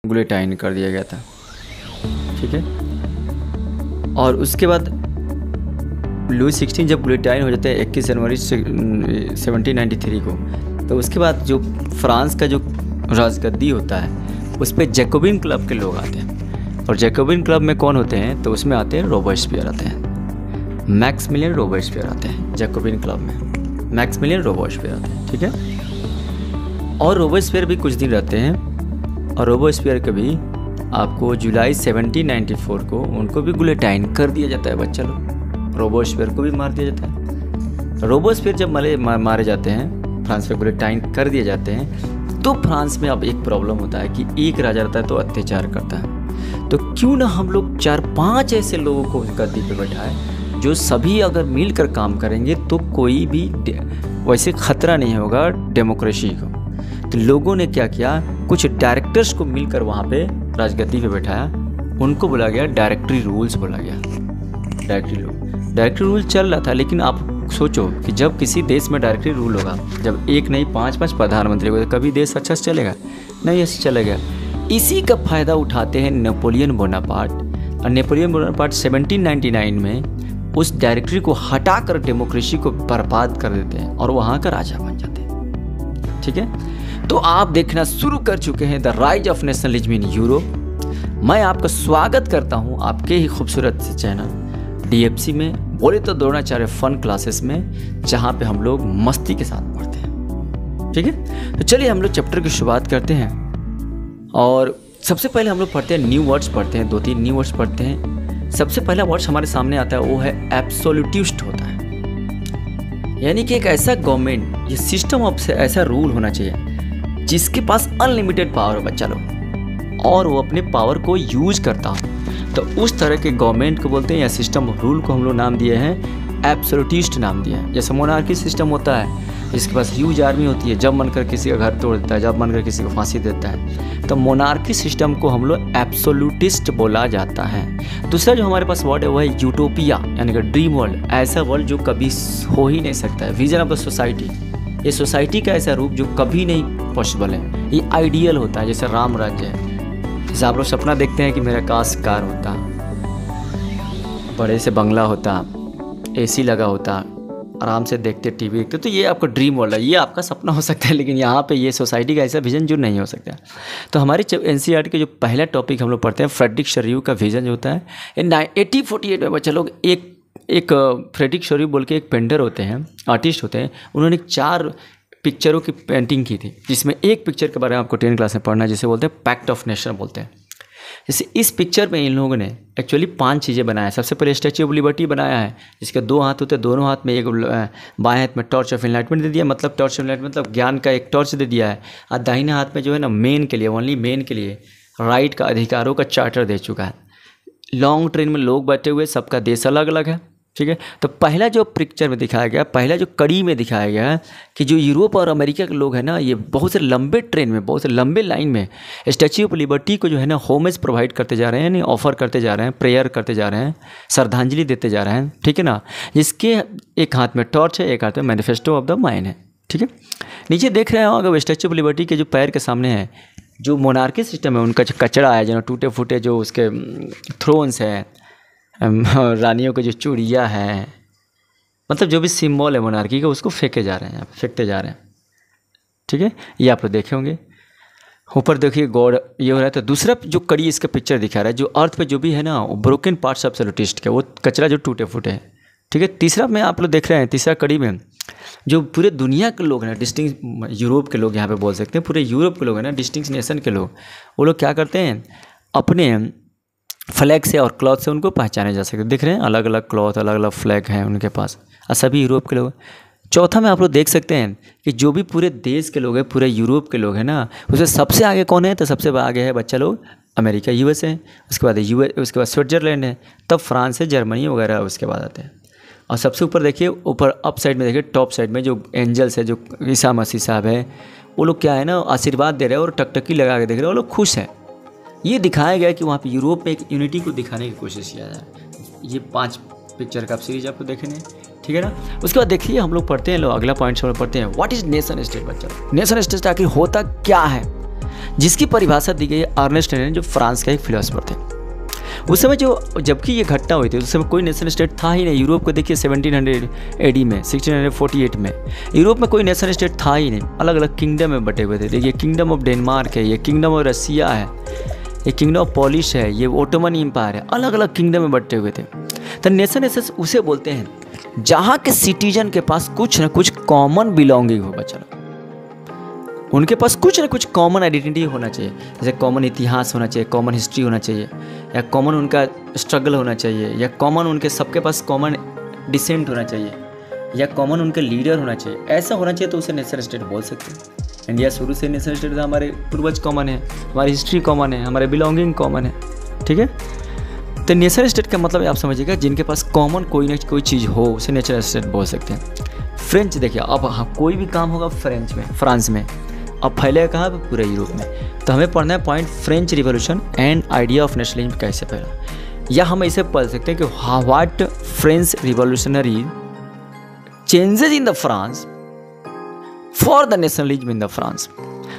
गुलिटाइन कर दिया गया था, ठीक है। और उसके बाद लुई 16 जब गुलिटाइन हो जाता है 21 जनवरी 1793 को, तो उसके बाद जो फ्रांस का जो राजगद्दी होता है उस पर जैकोबिन क्लब के लोग आते हैं। और जैकोबिन क्लब में कौन होते हैं, तो उसमें आते हैं रोबेस्पियर आते हैं, मैक्सिमिलियन रोबेस्पियर आते हैं जैकोबिन क्लब में, मैक्सिमिलियन रोबेस्पियर आते हैं, ठीक है। और रोबेस्पियर भी कुछ दिन रहते हैं, और रोबेस्पियर के भी आपको जुलाई 1794 को उनको भी गुलिटाइन कर दिया जाता है बच्चा लोग, रोबेस्पियर को भी मार दिया जाता है। रोबेस्पियर जब मारे जाते हैं, फ्रांस में गुलिटाइन कर दिए जाते हैं, तो फ्रांस में अब एक प्रॉब्लम होता है कि एक राजा रहता है तो अत्याचार करता है, तो क्यों ना हम लोग 4-5 ऐसे लोगों को गद्दी पे बैठाए जो सभी अगर मिलकर काम करेंगे तो कोई भी वैसे खतरा नहीं होगा डेमोक्रेसी को। तो लोगों ने क्या किया, कुछ डायरेक्टर्स को मिलकर वहाँ पे राजगद्दी पे बैठाया, उनको बोला गया डायरेक्टरी रूल्स बोला गया। डायरेक्टरी रूल चल रहा था, लेकिन आप सोचो कि जब किसी देश में डायरेक्टरी रूल होगा, जब एक नहीं 5-5 प्रधानमंत्री होगा, तो कभी देश अच्छा से चलेगा नहीं, ऐसे चलेगा। इसी का फ़ायदा उठाते हैं नेपोलियन बोनापार्ट, और नेपोलियन बोनापार्ट 1799 में उस डायरेक्टरी को हटाकर डेमोक्रेसी को बर्बाद कर देते हैं और वहाँ का राजा बन जाते हैं, ठीक है। तो आप देखना शुरू कर चुके हैं the rise of nationalism in Europe. मैं आपका स्वागत करता हूँ आपके ही खूबसूरत से चैनल DFC में, बोले तो द्रोणाचार्य फन क्लासेस में, जहाँ पे हम लोग मस्ती के साथ पढ़ते हैं, ठीक है। तो चलिए हम लोग चैप्टर की शुरुआत करते हैं। और सबसे पहले हम लोग पढ़ते हैं न्यू वर्ड्स पढ़ते हैं, 2-3 न्यू वर्ड्स पढ़ते हैं। सबसे पहला वर्ड्स हमारे सामने आता है वो है एब्सोल्यूटिस्ट होता है, यानी कि एक ऐसा गवर्नमेंट, ये सिस्टम ऑफ से ऐसा रूल होना चाहिए जिसके पास अनलिमिटेड पावर हो बच्चा लोग, और वो अपने पावर को यूज करता हो, तो उस तरह के गवर्नमेंट को बोलते हैं, या सिस्टम ऑफ रूल को हम लोग नाम दिए हैं एब्सोल्यूटिस्ट नाम दिया है। जैसे मोनार्की सिस्टम होता है, जिसके पास ह्यूज आर्मी होती है, जब मन कर किसी का घर तोड़ देता है, जब मन कर किसी को फांसी देता है, तो मोनार्की सिस्टम को हम लोग एब्सोल्यूटिस्ट बोला जाता है। दूसरा जो हमारे पास वर्ड है वो है यूटोपिया, यानी कि ड्रीम वर्ल्ड, ऐसा वर्ल्ड जो कभी हो ही नहीं सकता है। विजन ऑफ द सोसाइटी, ये सोसाइटी का ऐसा रूप जो कभी नहीं पॉसिबल है, ये आइडियल होता है, जैसे राम राज्य है। जैसे आप लोग सपना देखते हैं कि मेरा काश कार होता, बड़े से बंगला होता, AC लगा होता, आराम से देखते टीवी देखते, तो ये आपका ड्रीम वर्ल्ड है, ये आपका सपना हो सकता है। लेकिन यहाँ पे ये सोसाइटी का ऐसा विजन जो नहीं हो सकता। तो हमारे NCERT के जो पहला टॉपिक हम लोग पढ़ते हैं, फ्रेडरिक शोरियू का विजन जो होता है। 1848 में बच्चा लोग एक फ्रेडरिक शोरियू बोल के एक पेंटर होते हैं, आर्टिस्ट होते हैं, उन्होंने 4 पिक्चरों की पेंटिंग की थी, जिसमें एक पिक्चर के बारे में आपको 10 क्लास में पढ़ना है, जिसे बोलते हैं पैक्ट ऑफ नेशन बोलते हैं। जैसे इस पिक्चर में इन लोगों ने एक्चुअली 5 चीज़ें बनाया। सबसे पहले स्टैच्यू ऑफ लिबर्टी बनाया है, जिसके 2 हाथ होते हैं, दोनों हाथ में एक बाएं हाथ में टॉर्च ऑफ एनलाइटमेंट दे दिया, मतलब टॉर्च ऑफ एनलाइटमेंट मतलब ज्ञान का एक टॉर्च दे दिया है, और दाहिने हाथ में जो है ना मेन के लिए, ओनली मेन के लिए राइट का अधिकारों का चार्टर दे चुका है। लॉन्ग ट्रेन में लोग बैठे हुए, सबका देश अलग अलग है, ठीक है। तो पहला जो पिक्चर में दिखाया गया, पहला जो कड़ी में दिखाया गया है कि जो यूरोप और अमेरिका के लोग हैं ना, ये बहुत से लंबे ट्रेन में, बहुत से लंबे लाइन में स्टैच्यू ऑफ लिबर्टी को जो है ना होमेज प्रोवाइड करते जा रहे हैं, यानी ऑफर करते जा रहे हैं, प्रेयर करते जा रहे हैं, श्रद्धांजलि देते जा रहे हैं, ठीक है ना। जिसके एक हाथ में टॉर्च है, एक हाथ में मैनिफेस्टो ऑफ द माइंड है, ठीक है। नीचे देख रहे हो अगर स्टैच्यू ऑफ लिबर्टी के जो पैर के सामने है, जो मोनार्की सिस्टम है उनका जो कचरा है, जो टूटे फूटे जो उसके थ्रोन्स हैं, रानियों की जो चूड़ियाँ हैं, मतलब जो भी सिंबल है मोनार्की का, उसको फेंके जा रहे हैं, फेंकते जा रहे हैं, ठीक है। ये आप लोग देखे होंगे। ऊपर देखिए गॉड ये हो रहा है। तो दूसरा जो कड़ी इसका पिक्चर दिखा रहा है, जो अर्थ पे जो भी है ना, ब्रोकन पार्ट्स ऑफ एब्सोल्यूटिस्ट का, वो कचरा जो टूटे फूटे हैं, ठीक है। तीसरा में आप लोग देख रहे हैं, तीसरा कड़ी में जो पूरे दुनिया के लोग हैं, डिस्टिंक्ट यूरोप के लोग यहाँ पे बोल सकते हैं, पूरे यूरोप के लोग हैं ना, डिस्टिंक्ट नेशन के लोग, वो लोग क्या करते हैं, अपने फ्लैग से और क्लॉथ से उनको पहचाने जा सकते। दिख रहे हैं अलग अलग क्लॉथ, अलग अलग फ्लैग हैं उनके पास, और सभी यूरोप के लोग। चौथा में आप लोग देख सकते हैं कि जो भी पूरे देश के लोग हैं, पूरे यूरोप के लोग हैं ना, उसमें सबसे आगे कौन है, तो सबसे आगे है बच्चा लोग अमेरिका, USA, उसके बाद उसके बाद स्विट्जरलैंड है, तब फ्रांस है, जर्मनी वगैरह उसके बाद आते हैं। और सबसे ऊपर देखिए, ऊपर अप साइड में देखिए, टॉप साइड में जो एंजल्स है, जो ईसा मसीह साहब है, वो लोग क्या है ना, आशीर्वाद दे रहे हैं और टकटकी लगा के देख रहे हैं, वो लोग खुश हैं। ये दिखाया गया कि वहाँ पे यूरोप में एक यूनिटी को दिखाने की कोशिश किया जाए। ये 5 पिक्चर का सीरीज आपको देखने, ठीक है ना। उसके बाद देखिए हम लोग पढ़ते हैं, अगला पॉइंट हम लोग पढ़ते हैं, व्हाट इज नेशन स्टेट। बच्चा नेशन स्टेट आखिर होता क्या है। जिसकी परिभाषा दी गई है अर्नेस्ट रेनन, जो फ्रांस का एक फिलोसफर थे। उस समय जबकि ये घटना हुई थी उस समय कोई नेशन स्टेट था ही नहीं। यूरोप को देखिए 1700 AD में, 1648 में यूरोप में कोई नेशन स्टेट था ही नहीं, अलग अलग किंगडम में बटे हुए थे। देखिए किंगडम ऑफ डेनमार्क है, ये किंगडम ऑफ रसिया है, ये किंगडम ऑफ पॉलिश है, ये ओटोमन एम्पायर है, अलग अलग किंगडम में बटे हुए थे। तो नेशन स्टेट उसे बोलते हैं जहाँ के सिटीजन के पास कुछ ना कुछ कॉमन बिलोंगिंग होगा। चलो, उनके पास कुछ ना कुछ कॉमन आइडेंटिटी होना चाहिए, जैसे कॉमन इतिहास होना चाहिए, कॉमन हिस्ट्री होना चाहिए, या कॉमन उनका स्ट्रगल होना चाहिए, या कॉमन उनके सबके पास कॉमन डिसेंट होना चाहिए, या कॉमन उनके लीडर होना चाहिए। ऐसा होना चाहिए तो उसे नेशन स्टेट बोल सकते हैं। इंडिया शुरू से नेशन स्टेट था, हमारे पूर्वज कॉमन है, हमारी हिस्ट्री कॉमन है, हमारे बिलोंगिंग कॉमन है, ठीक है। तो नेशन स्टेट का मतलब आप समझिएगा जिनके पास कॉमन कोई ना कोई चीज़ हो उसे नेशन स्टेट बोल सकते हैं। फ्रेंच देखिए, अब हाँ कोई भी काम होगा फ्रांस में, अब फैलेगा कहाँ पे? पूरे यूरोप में। तो हमें पढ़ना है point French revolution and idea of nationalism कैसे फैला, या हम इसे पढ़ सकते हैं कि what French revolutionary changes in the France for the nationalism in the France.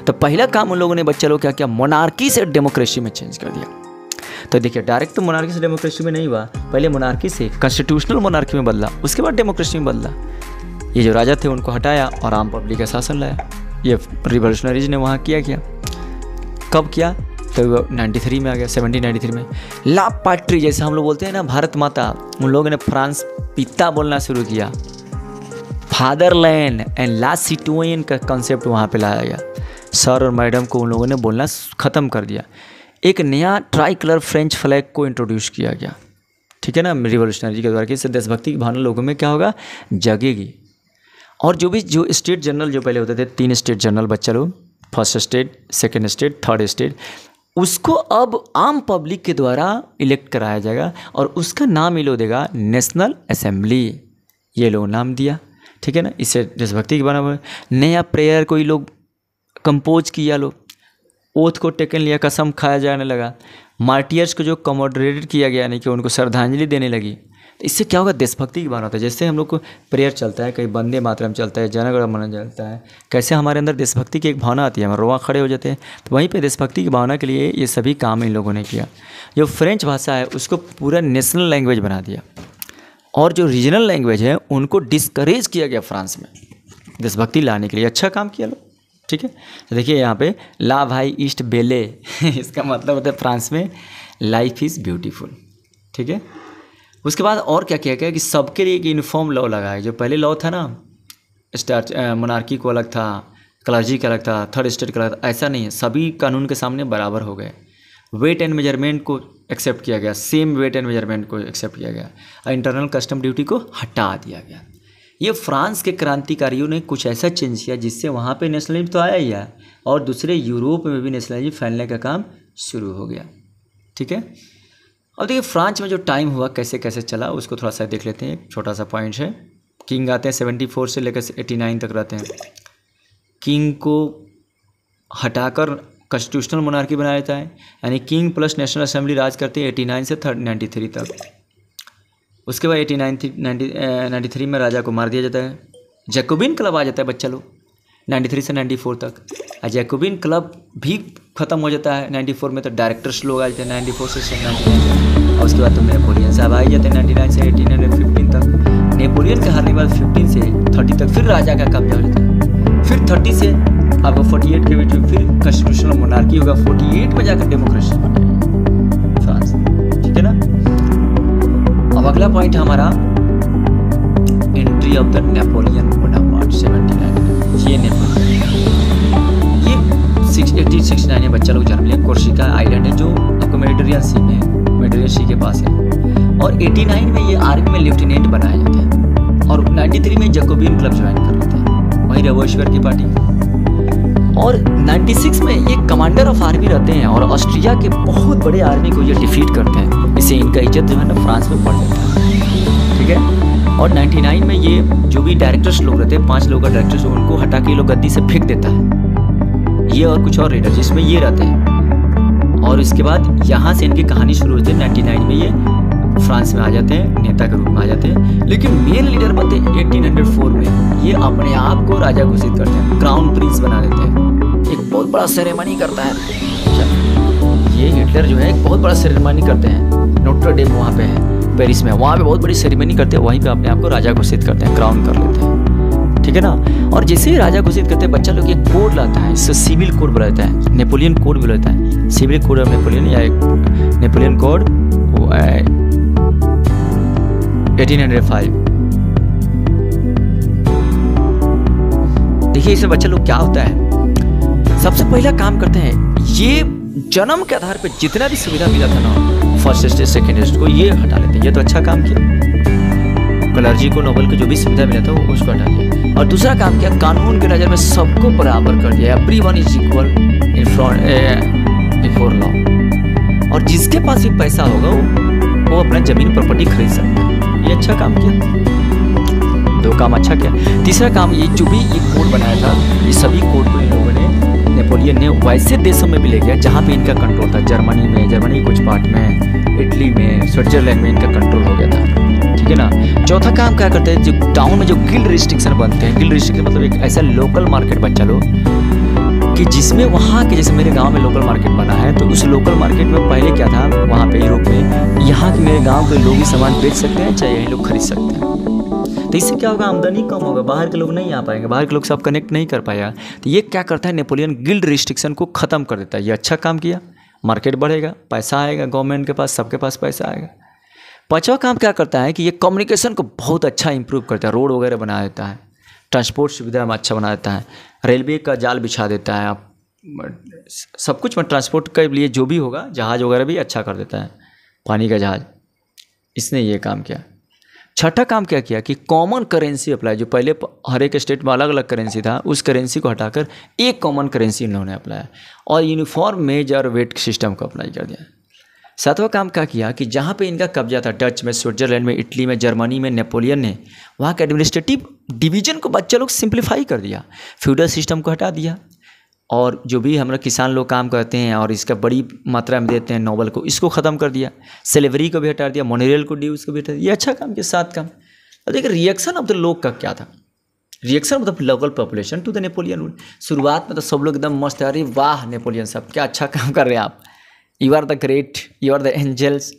तो पहला काम उन लोगों ने बच्चे लोग क्या किया? मोनार्की से डेमोक्रेसी में चेंज कर दिया। तो देखिए डायरेक्ट तो मोनार्की से डेमोक्रेसी में नहीं हुआ, पहले मोनार्की से कॉन्स्टिट्यूशनल मोनार्की में बदला, उसके बाद डेमोक्रेसी में बदला। ये जो राजा थे उनको हटाया और आम पब्लिक का शासन लाया। ये रिवॉल्यूशनरीज ने वहाँ किया। कब किया? तो 93 में आ गया, 1793 में। ला पैट्री जैसे हम लोग बोलते हैं ना, भारत माता, उन लोगों ने फ्रांस पिता बोलना शुरू किया। फादरलैंड एंड ला सिटोयन का कॉन्सेप्ट वहाँ पे लाया गया। सर और मैडम को उन लोगों ने बोलना ख़त्म कर दिया। एक नया ट्राई कलर फ्रेंच फ्लैग को इंट्रोड्यूस किया गया, ठीक है ना, रिवॉल्यूशनरी के द्वारा। कि इससे देशभक्ति की भावना लोगों में क्या होगा? जगेगी। और जो स्टेट जनरल जो पहले होते थे, 3 स्टेट जनरल बच्चा लोग, first state, second state, third state, उसको अब आम पब्लिक के द्वारा इलेक्ट कराया जाएगा और उसका नाम ये लोग देगा नेशनल असेंबली। ये लोग नाम दिया, ठीक है ना। इससे देशभक्ति की भावना। नया प्रेयर कोई लोग कंपोज किया, लोग ओथ को टेकन लिया, कसम खाया जाने लगा। मार्टियर्स को जो कमोडरेटेड किया गया, यानी कि उनको श्रद्धांजलि देने लगी। तो इससे क्या होगा? देशभक्ति की भावना होता है। जैसे हम लोग को प्रेयर चलता है, कहीं वंदे मातरम चलता है, जन गण मन चलता है, कैसे हमारे अंदर देशभक्ति की एक भावना आती है, हम रोआ खड़े हो जाते हैं। तो वहीं पे देशभक्ति की भावना के लिए ये सभी काम इन लोगों ने किया। जो फ्रेंच भाषा है उसको पूरा नेशनल लैंग्वेज बना दिया, और जो रीजनल लैंग्वेज है उनको डिस्करेज किया गया फ्रांस में देशभक्ति लाने के लिए। अच्छा काम किया लोग, ठीक है। तो देखिए यहाँ पे ला भाई ईस्ट बेले इसका मतलब होता है फ्रांस में लाइफ इज़ ब्यूटीफुल, ठीक है। उसके बाद और क्या किया गया कि सबके लिए एक यूनिफॉर्म लॉ लगाया। जो पहले लॉ था ना, मोनार्की को अलग था, क्लर्जी का अलग था, थर्ड स्टेट का अलग था, ऐसा नहीं है, सभी कानून के सामने बराबर हो गए। वेट एंड मेजरमेंट को एक्सेप्ट किया गया, सेम वेट एंड मेजरमेंट को एक्सेप्ट किया गया, और इंटरनल कस्टम ड्यूटी को हटा दिया गया। ये फ्रांस के क्रांतिकारियों ने कुछ ऐसा चेंज किया जिससे वहाँ पे नेशनलिज्म तो आया ही है, और दूसरे यूरोप में भी नेशनलिज्म फैलने का काम शुरू हो गया, ठीक है। और देखिए फ्रांस में जो टाइम हुआ कैसे कैसे चला उसको थोड़ा सा देख लेते हैं। एक छोटा सा पॉइंट है। किंग आते हैं 74 से लेकर 89 तक रहते हैं। किंग को हटाकर कॉन्स्टिट्यूशनल मोनार्की बनाया जाता है, यानी किंग प्लस नेशनल असेंबली राज करती है 89 से 93 तक। उसके बाद 93 में राजा को मार दिया जाता है। जैकोबिन क्लब आ जाता है बच्चा लोग 93 से 94 तक। जैकोबिन क्लब भी ख़त्म हो जाता है 94 में। तो डायरेक्टर्स लोग आ जाते हैं 94 से 99। और उसके बाद तो नेपोलियन साहब आ जाते हैं 99 से 1815 तक। नेपोलियन के हारने के बाद 15 से 30 तक फिर राजा का कब्जा हो जाता है। फिर 30 से आपको 48 के बीच में फिर कॉन्स्टिट्यूशनल मोनार्की होगा। 48 में जाकर डेमोक्रेसी बनेगा फ्रांस, ठीक है ना। अब अगला पॉइंट हमारा entry of the Napoleon Bonaparte 79। ये नेपोलियन ये 1869 में बच्चा लोग जन्म लिया। कोर्सिका आइलैंड है जो आपको मेडिटेरियन सी में है, मेडिटेरियन सी के पास है। और 89 में ये आर्मी में लेफ्टिनेंट बनाया जाता है, और 93 में जैकोबिन क्लब ज्वाइन कर लेते हैं, वहीं रेवोल्यूशनरी की पार्टी। और 96 में ये कमांडर ऑफ आर्मी रहते हैं, और ऑस्ट्रिया के बहुत बड़े आर्मी को ये डिफीट करते हैं। इससे इनका इज्जत जो है ना फ्रांस में बढ़ जाता है, ठीक है। और 99 में ये जो भी डायरेक्टर्स लोग रहते हैं, 5 लोग का डायरेक्टर्स, उनको हटा के ये लोग गद्दी से फेंक देता है, ये और कुछ और लीडर जिसमें ये रहते हैं। और इसके बाद यहाँ से इनकी कहानी शुरू होती है। 99 में ये फ्रांस में आ जाते हैं, नेता के रूप में आ जाते हैं। लेकिन मेन लीडर बनते हैं 1804 में। ये अपने आप को राजा घोषित करते हैं, क्राउन प्रिंस बना देते हैं एक बहुत बड़ा सेरेमनी करता है। अच्छा, ये हिटलर जो है एक बहुत बड़ा सेरेमनी करते हैं, नोटर डेम वहाँ पे है पेरिस में, वहाँ पे बहुत बड़ी सेरेमनी करते हैं, वहीं पे अपने आप को राजा घोषित करते हैं, क्राउन कर लेते हैं, ठीक है ना। और जैसे ही राजा घोषित करते हैं, बच्चा लोग एक कोड लाता है, इससे सिविल कोड बुलाता है, नेपोलियन कोड बुलाता है, सिविल कोड ऑफ नेपोलियन या नेपोलियन कोड 1805। देखिए इसमें बच्चा लोग क्या होता है, सबसे पहला काम करते हैं, ये जन्म के आधार पे जितना भी सुविधा मिला था ना फर्स्ट स्टेज सेकेंड स्टेज को, ये हटा लेते हैं। ये तो अच्छा काम किया, क्लर्जी को नोबल को जो भी सुविधा मिला था वो उसको हटा दिया। और दूसरा काम किया, कानून के नजर में सबको बराबर कर दिया, everyone is equal in front before law. और जिसके पास भी पैसा होगा वो अपना जमीन प्रॉपर्टी खरीद सकता है। ये अच्छा काम किया, दो काम अच्छा किया। तीसरा काम, ये जो भी ये कोड बनाया था, ये सभी कोड को इन लोगों ने, नेपोलियन ने वैसे देशों में भी ले गया जहाँ पे इनका कंट्रोल था, जर्मनी कुछ पार्ट में, इटली में, स्विट्जरलैंड में इनका कंट्रोल हो गया था, ठीक है ना। चौथा काम क्या करते हैं, जो टाउन में जो गिल्ड रिस्ट्रिक्शन बनते हैं, गिल्ड रिस्ट्रिक्शन मतलब एक ऐसा लोकल मार्केट बच्चा लो कि जिसमें वहाँ के, जैसे मेरे गांव में लोकल मार्केट बना है, तो उस लोकल मार्केट में पहले क्या था वहाँ पे यूरोप में, यहाँ के मेरे गांव के लोग ही सामान बेच सकते हैं, चाहे यही लोग खरीद सकते हैं। तो इससे क्या होगा, आमदनी कम होगा, बाहर के लोग नहीं आ पाएंगे, बाहर के लोग सब कनेक्ट नहीं कर पाएगा। तो ये क्या करता है, नेपोलियन गिल्ड रिस्ट्रिक्शन को ख़त्म कर देता है। ये अच्छा काम किया, मार्केट बढ़ेगा, पैसा आएगा गवर्नमेंट के पास, सबके पास पैसा आएगा। पांचवा काम क्या करता है कि ये कम्युनिकेशन को बहुत अच्छा इंप्रूव करता है, रोड वगैरह बना देता है, ट्रांसपोर्ट सुविधा में अच्छा बना देता है, रेलवे का जाल बिछा देता है, आप सब कुछ में ट्रांसपोर्ट के लिए जो भी होगा, जहाज़ वगैरह भी अच्छा कर देता है, पानी का जहाज़, इसने ये काम किया। छठा काम क्या किया कि कॉमन करेंसी अप्लाई, जो पहले हर एक स्टेट में अलग अलग करेंसी था, उस करेंसी को हटाकर एक कॉमन करेंसी इन्होंने अप्लाई और यूनिफॉर्म मेज और वेट सिस्टम को अप्लाई कर दिया। सातवां काम क्या किया कि जहाँ पे इनका कब्जा था, डच में, स्विट्जरलैंड में, इटली में, जर्मनी में, नेपोलियन ने वहाँ के एडमिनिस्ट्रेटिव डिवीजन को बच्चे लोग सिंप्लीफाई कर दिया, फ्यूडल सिस्टम को हटा दिया, और जो भी हमारा किसान लोग काम करते हैं और इसका बड़ी मात्रा में देते हैं नोबल को, इसको ख़त्म कर दिया, स्लेवरी को भी हटा दिया, मोनोरेल को ड्यूज को भी हटा दिया। ये अच्छा काम किया, 7 काम। अब देखिए रिएक्शन ऑफ द लोग का क्या था, reaction of the local population to the Napoleon rule. शुरुआत में तो सब लोग एकदम मस्त है, अरे वाह नेपोलियन साहब क्या अच्छा काम कर रहे हैं आप, you are the great, you are the angels,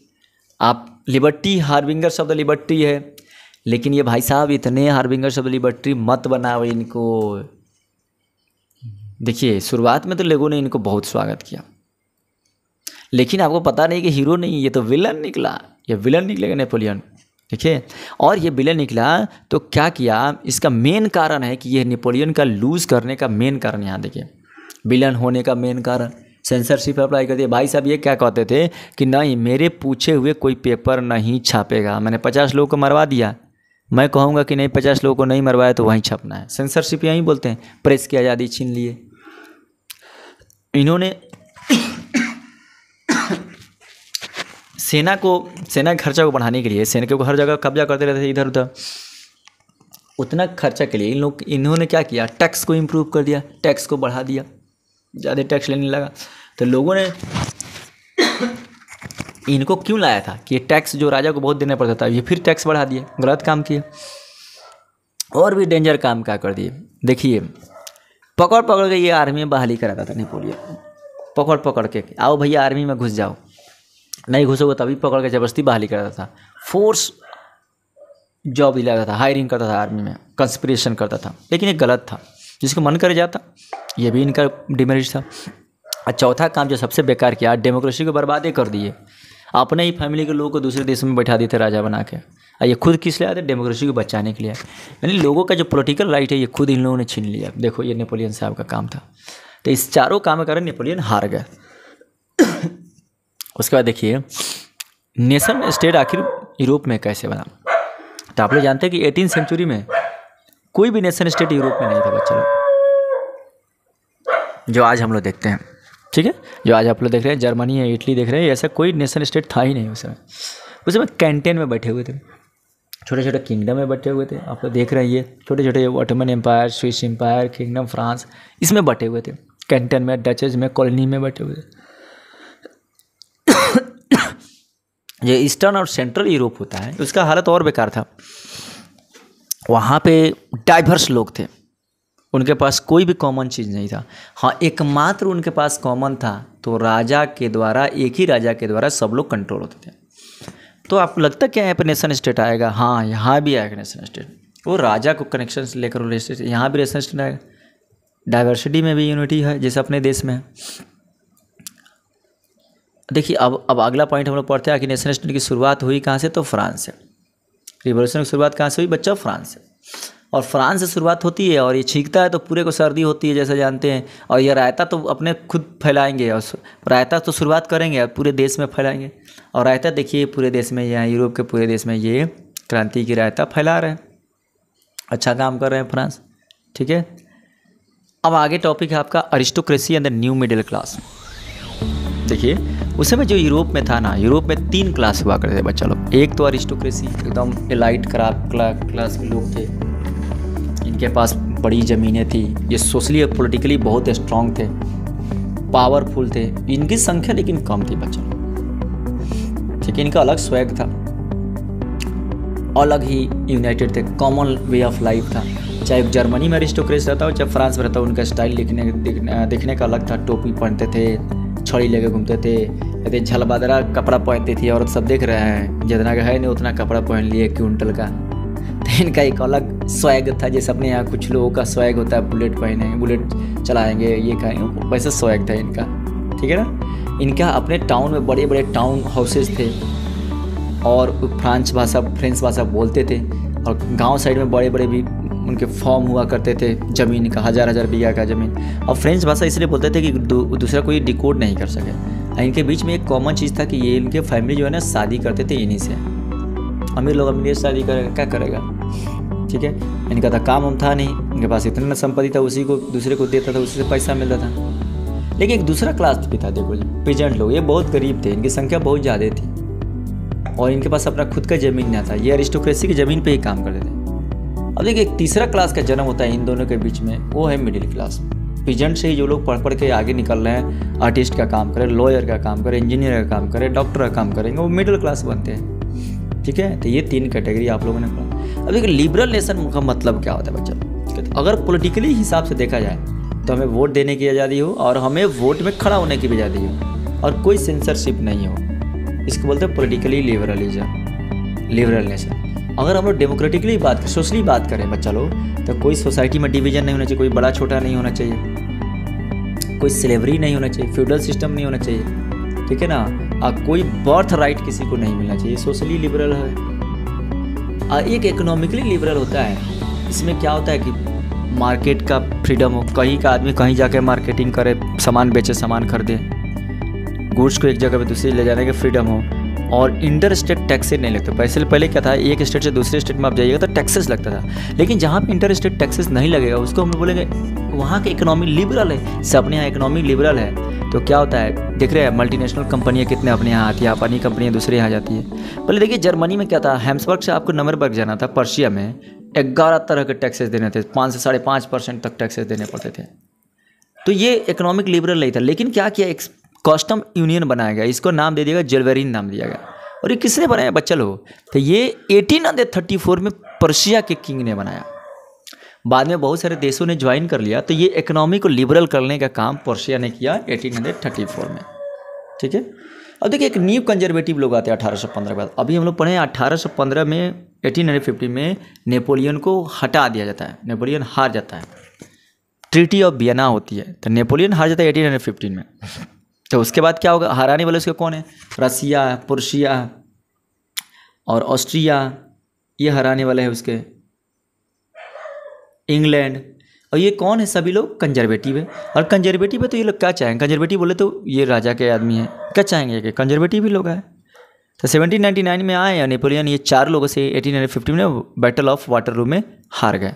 आप liberty harbingers of the liberty है। लेकिन ये भाई साहब इतने हार्बिंगर्स ऑफ द लिबर्टी मत बनाओ इनको। देखिए शुरुआत में तो लोगों ने इनको बहुत स्वागत किया, लेकिन आपको पता नहीं कि हीरो नहीं, ये तो विलन निकला, ये विलन निकलेगा नेपोलियन, देखिए। और ये विलन निकला तो क्या किया, इसका मेन कारण है कि ये नेपोलियन का लूज़ करने का मेन कारण, यहाँ देखिए विलन होने का मेन कारण, सेंसरशिप अप्लाई कर दिया। भाई साहब ये क्या कहते थे कि नहीं मेरे पूछे हुए कोई पेपर नहीं छापेगा, मैंने 50 लोगों को मरवा दिया, मैं कहूँगा कि नहीं 50 लोगों को नहीं मरवाया तो वहीं छपना है। सेंसरशिप यहीं बोलते हैं, प्रेस की आज़ादी छीन लिए इन्होंने। सेना के खर्चा को बढ़ाने के लिए, सेना के हर जगह कब्जा करते रहते थे इधर उधर, उतना खर्चा के लिए इन्होंने क्या किया, टैक्स को इम्प्रूव कर दिया, टैक्स को बढ़ा दिया, ज़्यादा टैक्स लेने लगा। तो लोगों ने इनको क्यों लाया था कि ये टैक्स जो राजा को बहुत देना पड़ता था, ये फिर टैक्स बढ़ा दिए, गलत काम किए। और भी डेंजर काम क्या कर दिए, देखिए पकड़ पकड़ के ये आर्मी में बहाली कराता था नेपोलियन, पकड़ पकड़ के आओ भैया आर्मी में घुस जाओ, नहीं घुसोगे तभी पकड़ के ज़बरदस्ती बहाली कराता था, फोर्स जॉब दिलाता था, हायरिंग करता था आर्मी में, कंस्पिरेशन करता था। लेकिन ये गलत था, जिसको मन कर जाता, ये भी इनका डिमेरिट था। और चौथा काम जो सबसे बेकार किया, डेमोक्रेसी को बर्बाद कर दिए, अपने ही फैमिली के लोगों को दूसरे देश में बैठा देते राजा बना के। और ये खुद किस लिए आते, डेमोक्रेसी को बचाने के लिए, यानी लोगों का जो पॉलिटिकल राइट है ये खुद इन लोगों ने छीन लिया। देखो ये नेपोलियन साहब का काम था। तो इस चारों काम के कारण नेपोलियन हार गया। उसके बाद देखिए नेशन स्टेट आखिर यूरोप में कैसे बना। तो आप लोग जानते हैं कि 18वीं सेंचुरी में कोई भी नेशन स्टेट यूरोप में नहीं था बच्चे लोग, जो आज हम लोग देखते हैं, ठीक है, जो आज आप लोग देख रहे हैं जर्मनी है, इटली देख रहे हैं, ऐसा कोई नेशन स्टेट था ही नहीं उस समय। उस समय कैंटेन में बैठे हुए थे, छोटे छोटे किंगडम में बैठे हुए थे। आप लोग देख रहे हैं ये छोटे छोटे Ottoman empire, Swiss empire, kingdom France, इसमें बैठे हुए थे, कैंटन में, डचेज में, कॉलोनी में बैठे हुए थे। ये ईस्टर्न और सेंट्रल यूरोप होता है, उसका हालत और बेकार था। वहाँ पे डाइवर्स लोग थे, उनके पास कोई भी कॉमन चीज़ नहीं था। हाँ, एकमात्र उनके पास कॉमन था तो राजा के द्वारा, एक ही राजा के द्वारा सब लोग कंट्रोल होते थे। तो आपको लगता क्या यहाँ पे नेशन स्टेट आएगा? हाँ, यहाँ भी आएगा नेशन स्टेट। वो राजा को कनेक्शन लेकर नेशन, यहाँ भी नेशन स्टेट आएगा। डाइवर्सिटी में भी यूनिटी है जैसे अपने देश में है। देखिए अब अगला पॉइंट हम लोग पढ़ते हैं कि नेशन स्टेट की शुरुआत हुई कहाँ से? तो फ्रांस से। रिवॉल्यूशन की शुरुआत कहाँ से हुई बच्चों? फ्रांस से। और फ्रांस से शुरुआत होती है और ये छींकता है तो पूरे को सर्दी होती है जैसा जानते हैं। और ये रायता तो अपने खुद फैलाएंगे और रायता तो शुरुआत करेंगे और पूरे देश में फैलाएंगे। और रायता देखिए पूरे देश में, यहाँ यूरोप के पूरे देश में ये क्रांति की रायता फैला रहे हैं। अच्छा काम कर रहे हैं फ्रांस। ठीक है, अब आगे टॉपिक है आपका aristocracy and the new middle class. देखिए उस समय जो यूरोप में था ना, यूरोप में 3 क्लास हुआ करते थे बच्चा लोग। एक तो अरिस्टोक्रेसी, एकदम एलाइट क्लास के लोग थे, इनके पास बड़ी ज़मीनें थी, ये सोशली और पॉलिटिकली बहुत स्ट्रांग थे, पावरफुल थे। इनकी संख्या लेकिन कम थी बच्चा लोग। ठीक है, इनका अलग स्वैग था, अलग ही यूनाइटेड थे, कॉमन वे ऑफ लाइफ था। चाहे जर्मनी में अरिस्टोक्रेसी रहता हो चाहे फ्रांस में रहता हो, उनका स्टाइल दिखने का अलग था। टोपी पहनते थे, छड़ी लेके घूमते थे, झलबादरा कपड़ा पहनती थी। औरत सब देख रहे हैं, जितना का है नहीं उतना कपड़ा पहन लिए क्विंटल का। तो इनका एक अलग स्वैग था, जैसे अपने यहाँ कुछ लोगों का स्वैग होता है, बुलेट पहनेंगे, बुलेट चलाएंगे, ये खाएंगे, वैसे स्वैग था इनका। ठीक है ना। इनका अपने टाउन में बड़े बड़े टाउन हाउसेस थे और फ्रेंच भाषा बोलते थे। और गांव साइड में बड़े बड़े भी उनके फॉर्म हुआ करते थे ज़मीन का, 1000 बीघा का ज़मीन। और फ्रेंच भाषा इसलिए बोलते थे कि दूसरा कोई डिकोड नहीं कर सके। इनके बीच में एक कॉमन चीज़ था कि ये इनके फैमिली जो है ना शादी करते थे इन्हीं से। अमीर लोग अमीर शादी करेगा, क्या करेगा? ठीक है, इनका तो काम था नहीं, इनके पास इतना संपत्ति था, उसी को दूसरे को देता था, उसी से पैसा मिलता था। लेकिन एक दूसरा क्लास भी था, देखो पीजेंट लोग, ये बहुत गरीब थे, इनकी संख्या बहुत ज़्यादा थी और इनके पास अपना खुद का ज़मीन नहीं था। ये अरिस्टोक्रेसी की ज़मीन पे ही काम करते थे। अब देखिए एक तीसरा क्लास का जन्म होता है इन दोनों के बीच में, वो है मिडिल क्लास। पीजेंट से ही जो लोग पढ़ के आगे निकल रहे हैं, आर्टिस्ट का काम करें, लॉयर का काम करें, इंजीनियर का काम करें, डॉक्टर का काम करेंगे, वो मिडिल क्लास बनते हैं। ठीक है, तो ये 3 कैटेगरी आप लोगों ने पढ़ा। अब देखिए लिबरल नेशन का मतलब क्या होता है बच्चा? अगर पॉलिटिकली हिसाब से देखा जाए तो हमें वोट देने की आज़ादी हो और हमें वोट में खड़ा होने की भी आज़ादी हो और कोई सेंसरशिप नहीं हो, इसको बोलते हैं पॉलिटिकली लिबरल नेशन। अगर हम लोग डेमोक्रेटिकली बात करें, सोशली बात करें बच्चा लोग, तो कोई सोसाइटी में डिवीजन नहीं होना चाहिए, कोई बड़ा छोटा नहीं होना चाहिए, कोई स्लेवरी नहीं होना चाहिए, फ्यूडल सिस्टम नहीं होना चाहिए। ठीक है ना। कोई बर्थ राइट किसी को नहीं मिलना चाहिए, सोशली लिबरल है। एक इकोनॉमिकली लिबरल होता है, इसमें क्या होता है कि मार्केट का फ्रीडम हो, कहीं का आदमी कहीं जाके मार्केटिंग करे, सामान बेचे, सामान खरीदे, गुड्स को एक जगह पे दूसरी ले जाने का फ्रीडम हो। और इंटर स्टेट टैक्सेस नहीं लगते। पहले क्या था, एक स्टेट से दूसरे स्टेट में आप जाइएगा तो टैक्सेस लगता था, लेकिन जहाँ पे इंटर स्टेट टैक्सेस नहीं लगेगा उसको हम बोलेंगे वहाँ की इकोनॉमी लिबरल है। सब अपने यहाँ इकोनॉमी लिबरल है। तो क्या होता है, देख रहे हैं मल्टीनेशनल कंपनियाँ कितने अपने यहाँ आती है, जापानी कंपनियाँ दूसरे यहाँ जाती है। पहले देखिए जर्मनी में क्या था, हैम्सबर्ग से आपको नंबरबर्ग जाना था, पर्शिया में 11 तरह के टैक्सेस देने थे, 5 से 5.5% तक टैक्सेस देने पड़ते थे। तो ये इकोनॉमिक लिबरल नहीं था। लेकिन क्या किया, एक कस्टम यूनियन बनाया गया, इसको नाम दे दिया जेल्वेरिन नाम दिया गया। और ये किसने बनाया बच्चा लोग? तो ये 1834 में पर्शिया के किंग ने बनाया। बाद में बहुत सारे देशों ने ज्वाइन कर लिया, तो ये इकोनॉमी को लिबरल करने का काम पर्शिया ने किया 1834 में। ठीक है। अब देखिए एक न्यू कंजर्वेटिव लोग आते हैं 1815 के बाद। अभी हम लोग पढ़े 1815 में 1850 में नेपोलियन को हटा दिया जाता है, नेपोलियन हार जाता है, ट्रीटी ऑफ वियना होती है, तो नेपोलियन हार जाता है 1815 में। तो उसके बाद क्या होगा, हराने वाले उसके कौन है? रसिया, पुर्शिया और ऑस्ट्रिया, ये हराने वाले हैं उसके, इंग्लैंड। और ये कौन है? सभी लोग कंजर्वेटिव है। और कंजर्वेटिव है तो ये लोग क्या चाहेंगे? कंजर्वेटिव बोले तो ये राजा के आदमी हैं, क्या चाहेंगे कि कंजर्वेटिव ही लोग हैं। तो 1799 में आए नेपोलियन, ये 4 लोगों से 1850 में बैटल ऑफ वाटरलू में हार गए।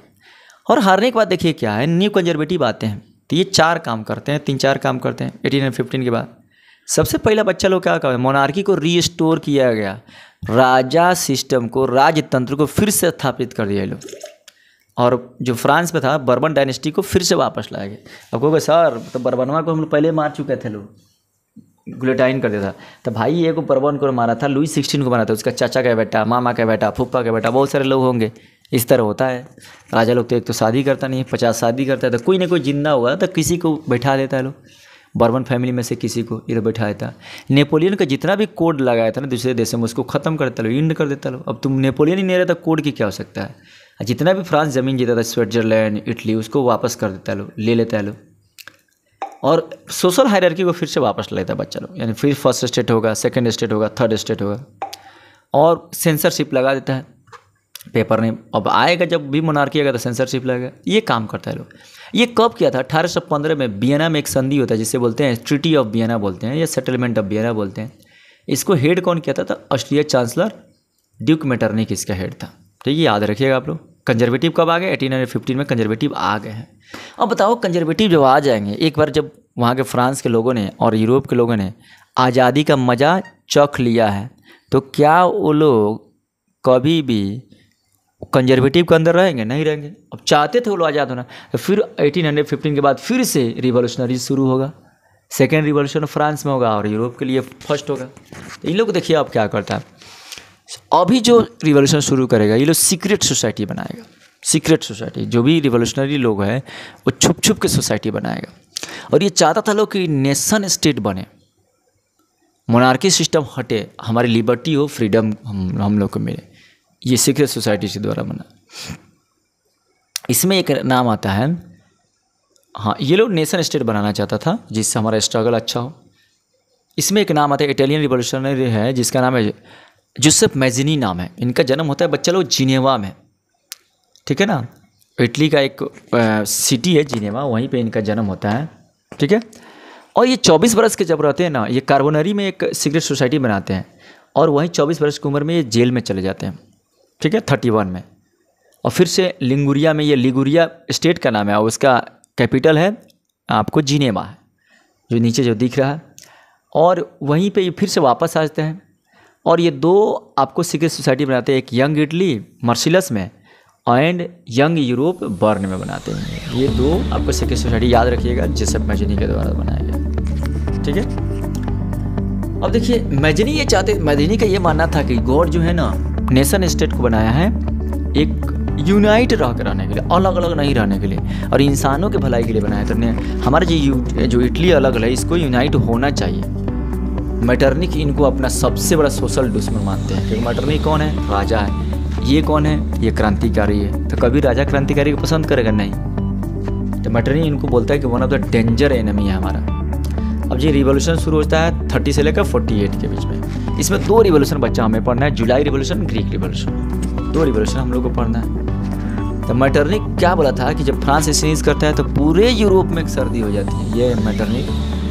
और हारने के बाद देखिए क्या है, न्यू कंजर्वेटिव आते हैं, तो ये 4 काम करते हैं, 3-4 काम करते हैं 1815 के बाद। सबसे पहला बच्चा लोग क्या कर, मोनार्की को रीस्टोर किया गया, राजा सिस्टम को, राजतंत्र को फिर से स्थापित कर दिया लोग। और जो फ्रांस में था बर्बन डायनेस्टी को फिर से वापस लाया गया। अब कहोगे सर तो बर्बनवा को हम लोग पहले मार चुके थे, लोग गुलेटाइन कर दिया था। तो भाई ये को बर्बन को मारा था, लुई 16 को मारा था, उसका चाचा का बेटा, मामा का बेटा, फूफा का बेटा, बहुत सारे लोग होंगे, इस तरह होता है। राजा लोग तो एक तो शादी करता नहीं है, 50 शादी करता है, तो कोई ना कोई जिंदा हुआ तो किसी को बैठा देता है लोग, बर्बन फैमिली में से किसी को इधर बैठा देता। नेपोलियन का जितना भी कोड लगाया था ना दूसरे देशों में, उसको ख़त्म कर देता लो, इंड कर देता लो। अब तुम नेपोलियन ही नहीं रहता, कोड की क्या हो सकता है। जितना भी फ्रांस ज़मीन जीता था, स्विट्जरलैंड, इटली, उसको वापस कर देता लो, ले लेता है लो। और सोशल हायरार्की को फिर से वापस लेता है बच्चा लोग, यानी फिर फर्स्ट स्टेट होगा, सेकंड स्टेट होगा, थर्ड स्टेट होगा, और सेंसरशिप लगा देता है। पेपर नहीं अब आएगा, जब भी मोनार्की आएगा तो सेंसरशिप लगेगा। ये काम करता है लोग। ये कब किया था? 1815 में वियना में एक संधि होता है जिसे बोलते हैं ट्रीटी ऑफ वियना बोलते हैं, या सेटलमेंट ऑफ वियना बोलते हैं। इसको हेड कौन किया था? ऑस्ट्रिया चांसलर ड्यूक मेटरनिक इसका हेड था। तो ये याद रखिएगा आप लोग। कंजर्वेटिव कब आ गए? 1815 में कंजर्वेटिव आ गए हैं। अब बताओ कंजर्वेटिव जब आ जाएंगे, एक बार जब वहाँ के फ्रांस के लोगों ने और यूरोप के लोगों ने आज़ादी का मज़ा चख लिया है, तो क्या वो लोग कभी भी कंजर्वेटिव के अंदर रहेंगे? नहीं रहेंगे। अब चाहते थे वो लोग आज़ाद होना, तो फिर 1815 के बाद फिर से रिवॉल्यूशनरी शुरू होगा। सेकेंड रिवॉल्यूशन फ्रांस में होगा और यूरोप के लिए फर्स्ट होगा। तो इन लोग देखिए अब क्या करता है। अभी जो रिवॉल्यूशन शुरू करेगा, ये लोग सीक्रेट सोसाइटी बनाएगा। सीक्रेट सोसाइटी, जो भी रिवॉल्यूशनरी लोग हैं वो छुप छुप के सोसाइटी बनाएगा। और ये चाहता था लोग कि नेशन स्टेट बने, मोनार्की सिस्टम हटे, हमारी लिबर्टी हो, फ्रीडम हम लोग को मिले। ये सीक्रेट सोसाइटी से द्वारा बना। इसमें एक नाम आता है, हाँ, ये लोग नेशन स्टेट बनाना चाहता था जिससे हमारा स्ट्रगल अच्छा हो। इसमें एक नाम आता है, इटालियन रिवॉल्यूशनरी है जिसका नाम है जूसेफ मैजिनी नाम है। इनका जन्म होता है बच्चा लोग जिनेवा में, ठीक है ना। इटली का एक सिटी है जिनेवा, वहीं पे इनका जन्म होता है, ठीक है। और ये 24 वर्ष के जब रहते हैं ना, ये कार्बोनरी में एक सीक्रेट सोसाइटी बनाते हैं, और वहीं 24 वर्ष की उम्र में ये जेल में चले जाते हैं, ठीक है, 31 में। और फिर से लिंगुरिया में, ये लिगुरिया स्टेट का नाम है और उसका कैपिटल है आपको जिनेवा है, जो नीचे जो दिख रहा है। और वहीं पे ये फिर से वापस आ जाते हैं। और ये दो आपको सीक्रेट सोसाइटी बनाते हैं, एक यंग इटली मर्सिलस में एंड यंग यूरोप बर्न में बनाते हैं। ये दो आपको सीक्रेट सोसाइटी याद रखिएगा, जोसेफ मैजिनी के द्वारा बनाया गया, ठीक है। अब देखिए मैजिनी ये चाहते, मैजिनी का ये मानना था कि गॉड जो है ना नेशन स्टेट को बनाया है एक यूनाइट रह कर रहने के लिए, अलग अलग नहीं रहने के लिए, और इंसानों के भलाई के लिए बनाया था। हमारे जो इटली अलग है, इसको यूनाइट होना चाहिए। मैटरनिक इनको अपना सबसे बड़ा सोशल दुश्मन मानते हैं, क्योंकि मैटरनिक कौन है? राजा है। ये कौन है? ये क्रांतिकारी है। तो कभी राजा क्रांतिकारी को पसंद करेगा? नहीं। तो मैटरनिक इनको बोलता है कि one of the danger enemy है हमारा। अब ये रिवॉल्यूशन शुरू होता है 30 से लेकर 48 के बीच में। इसमें दो रिवॉल्यूशन बच्चा हमें पढ़ना है, जुलाई रिवॉल्यूशन, ग्रीक रिवॉल्यूशन। दो रिवॉल्यूशन हम लोग को पढ़ना है। तो मैटरनिक क्या बोला था कि जब फ्रांस सीज करता है तो पूरे यूरोप में एक सर्दी हो जाती है। ये मैटरनिक,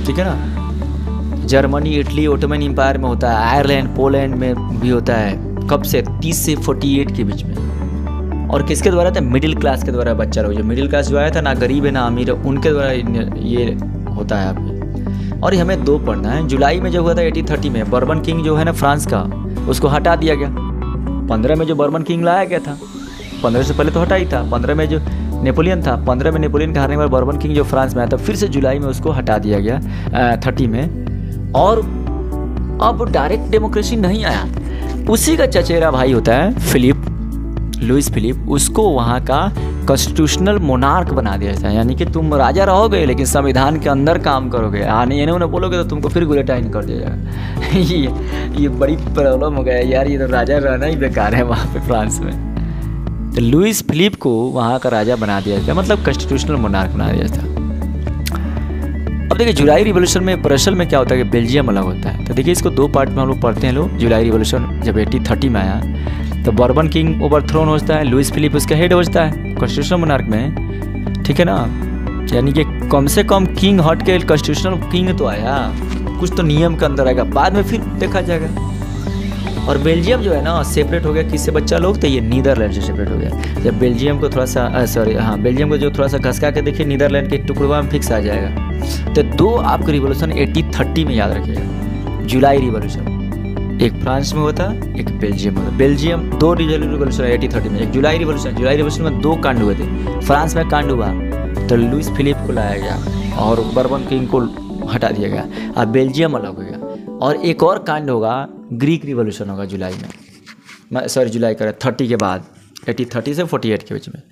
ठीक है ना। जर्मनी, इटली, ओटोमन एम्पायर में होता है, आयरलैंड, पोलैंड में भी होता है। कब से? 30 से 48 के बीच में। और किसके द्वारा था? मिडिल क्लास के द्वारा। बच्चा लोग जो मिडिल क्लास जो आया था, ना गरीब है ना अमीर है, उनके द्वारा ये होता है आपके। और हमें दो पढ़ना है। जुलाई में जो हुआ था 1830 में, बर्बन किंग जो है ना फ्रांस का, उसको हटा दिया गया। 15 में जो बर्बन किंग लाया गया था, 15 से पहले तो हटा ही था। 15 में जो नेपोलियन था, 15 में नेपोलियन के हारने के बाद बर्बन किंग जो फ्रांस में आया था, फिर से जुलाई में उसको हटा दिया गया 30 में। और अब डायरेक्ट डेमोक्रेसी नहीं आया। उसी का चचेरा भाई होता है फिलिप, लुइस फिलिप, उसको वहाँ का कॉन्स्टिट्यूशनल मोनार्क बना दिया था। यानी कि तुम राजा रहोगे लेकिन संविधान के अंदर काम करोगे, आने इन्होंने बोलोगे तो तुमको फिर गुलेटाइन कर दिया जाएगा। ये बड़ी प्रॉब्लम हो गया यार, ये तो राजा रहना ही बेकार है वहाँ पे फ्रांस में। तो लुइस फिलिप को वहाँ का राजा बना दिया था, मतलब कॉन्स्टिट्यूशनल मोनार्क बना दिया था। अब देखिए जुलाई रिवॉल्यूशन में ब्रसेल में क्या होता है कि बेल्जियम अलग होता है। तो देखिए इसको दो पार्ट में हम लोग पढ़ते हैं लोग। जुलाई रिवॉल्यूशन जब 1830 में आया तो बर्बन किंग ओवरथ्रोन होता है, लुइस फिलिप उसका हेड होता है कॉन्स्टिट्यूशनल मोनार्क में, ठीक है ना। यानी कि कम से कम किंग हट के कॉन्स्टिट्यूशनल किंग तो आया, कुछ तो नियम के अंदर आएगा, बाद में फिर देखा जाएगा। और बेल्जियम जो है ना सेपरेट हो गया किससे बच्चा लोग? तो ये नीदरलैंड से सेपरेट हो गया। जब बेल्जियम को थोड़ा सा बेल्जियम को जो थोड़ा सा घसका के देखिए, नीदरलैंड के टुकड़वा में फिक्स आ जाएगा। तो दो आपको रिवॉल्यूशन 1830 में याद रखिएगा। जुलाई रिवॉल्यूशन एक फ्रांस में होता, एक बेल्जियम में होता। बेल्जियम दो रिवॉल्यूशन 1830 में, एक जुलाई रिवॉल्यूशन में दो कांड हुए थे। फ्रांस में कांड हुआ तो लुइस फिलिप को लाया गया और बर्बन किंग को हटा दिया गया, अब बेल्जियम अलग हो गया। और एक और कांड होगा, ग्रीक रिवॉल्यूशन होगा जुलाई में, जुलाई का 30 के बाद 1830 से 48 के बीच में।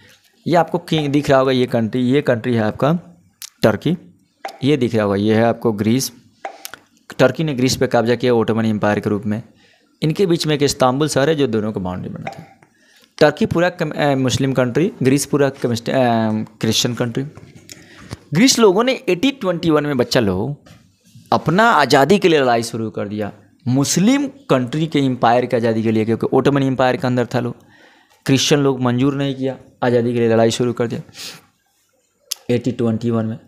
ये आपको दिख रहा होगा, ये कंट्री है आपका टर्की। ये दिख रहा होगा, ये है आपको ग्रीस। टर्की ने ग्रीस पे कब्जा किया ओटोमन एम्पायर के रूप में। इनके बीच में एक इस्तांबुल शहर है जो दोनों को बाउंड्री बनाता है। टर्की पूरा मुस्लिम कंट्री, ग्रीस पूरा क्रिश्चियन कंट्री। ग्रीस लोगों ने 1821 में बच्चा लोग अपना आज़ादी के लिए लड़ाई शुरू कर दिया, मुस्लिम कंट्री के एम्पायर की आज़ादी के लिए, क्योंकि ओटोमन एम्पायर के अंदर था लोग। क्रिश्चियन लोग मंजूर नहीं किया, आज़ादी के लिए लड़ाई शुरू कर दिया 1821 में।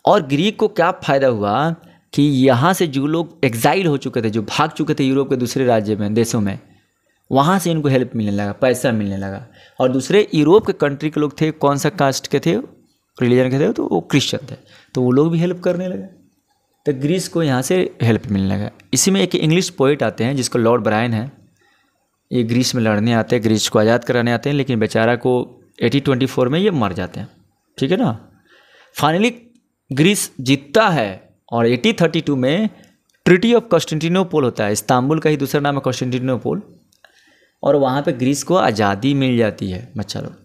और ग्रीक को क्या फ़ायदा हुआ कि यहाँ से जो लोग एग्जाइल हो चुके थे, जो भाग चुके थे यूरोप के दूसरे राज्य में, देशों में, वहाँ से इनको हेल्प मिलने लगा, पैसा मिलने लगा। और दूसरे यूरोप के कंट्री के लोग थे, कौन सा कास्ट के थे, रिलीजन के थे, तो वो क्रिश्चियन थे, तो वो लोग भी हेल्प करने लगे। तो ग्रीस को यहाँ से हेल्प मिलने लगा। इसी में एक इंग्लिश पोइट आते हैं जिसको लॉर्ड ब्रायन है। ये ग्रीस में लड़ने आते हैं, ग्रीस को आज़ाद कराने आते हैं, लेकिन बेचारा को 1824 में ये मर जाते हैं। ठीक है ना। फाइनली ग्रीस जीतता है और 1832 में ट्रीटी ऑफ कॉन्स्टेंटिनोपल होता है। इस्तांबुल का ही दूसरा नाम है कॉन्स्टेंटिनोपल। और वहाँ पे ग्रीस को आज़ादी मिल जाती है बच्चा लोग।